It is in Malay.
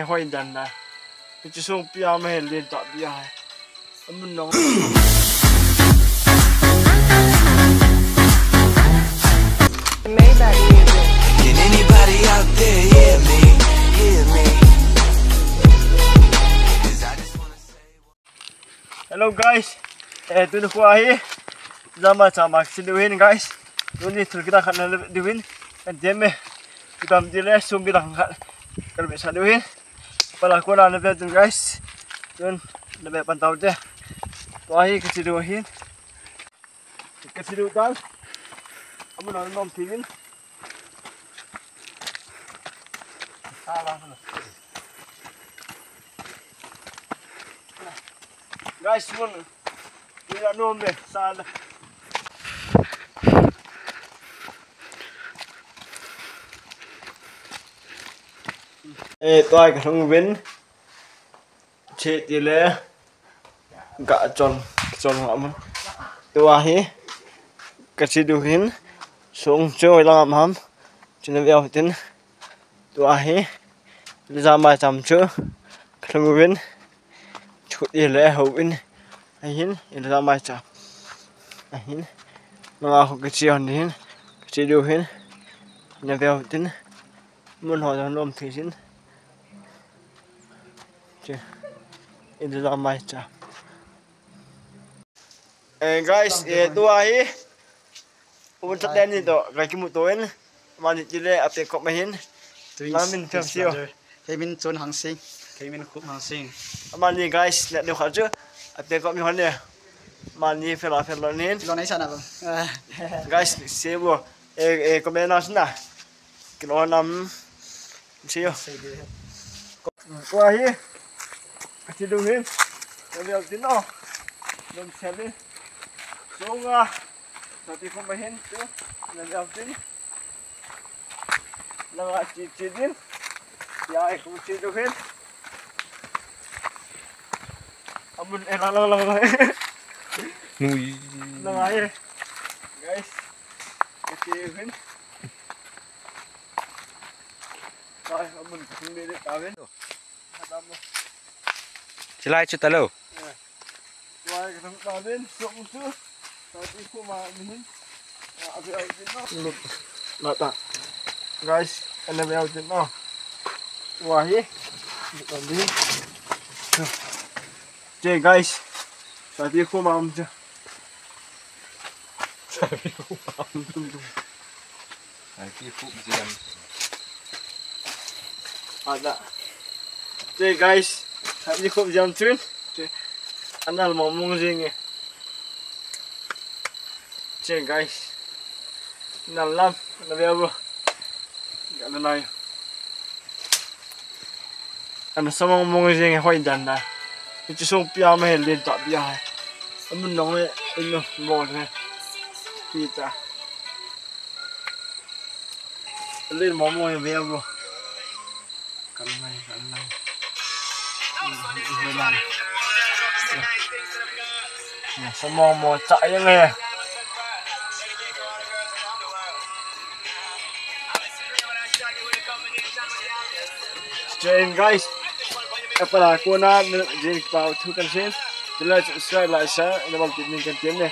hoi dan na. Itu sung pia mah len tak pia. Amun nong. Can anybody out there hear me? Hear me? 'Cause I just wanna say. Hello guys. Tu nak kuahi. Zaman sama siduin guys. Ini tu kita akan diwin. Dan deme kita ambil sumbi langkat. Kalau bisa diwin. Pelaku nak lebih tu guys. Dan lebih pantau deh. Kuahi kesiduin. Kesiduan. Amun nak nom tingin. Salah. Guys, mun tidak nom deh, salah. Tôi cái thằng Vinh chị thì lẽ gạ tròn họ mà tôi hi cái gì được hin xuống chơi làm hâm cho nên bây giờ tôi hi ra mai chăm chưa cái thằng Vinh chút thì lẽ hậu Vinh hin ra mai chăm hin nó cái gì hơn hin cái gì được hin nên bây giờ muốn hỏi thằng nom thì hin ini lah macam. Guys, itu ahi. Untuk dan itu, kaki mutuin, mana cile apa kau main? Lamin tersiu. Kevin Chun Hang Sing, Kevin Khúc Hang Sing. Mana guys, nak dia kerja, apa kau main ni? Mana fela ni? Lo nai sana bang. Guys, siapa? Kau main asna. Kilo 6 siu. Itu ahi. Kasih dulu, kalau tin oh, belum sekali, sungai, tapi pemain tu, nanti tin, langat cicin, ya aku cicin dulu, amun lang, Nui. langat guys, cicin, guys, amun sini deh kawin, ada mo. Cilai cerita lo. Wah, kita kawin, sok tapi aku mainin, abi nata, guys, ana abi no, wah ye, tadi, jadi guys, tadi aku mau je, Lagi fuk jam. ada, jadi guys. Tadi aku jam tuin, anal mau mengusingnya, cek guys, nalam, nabi abu, nggak ada lain, anda sama mengusingnya hoi dan dah, itu sung pia mah len tak pia, amun nongnya ini mau ni, kita, len mau yang biar abu, kalau lain. Semua mau cak je ni. Stream guys. Apa lah aku nak jadi tahu tu kan sih. Jelas subscribe like share. Nama kita ni kan ni.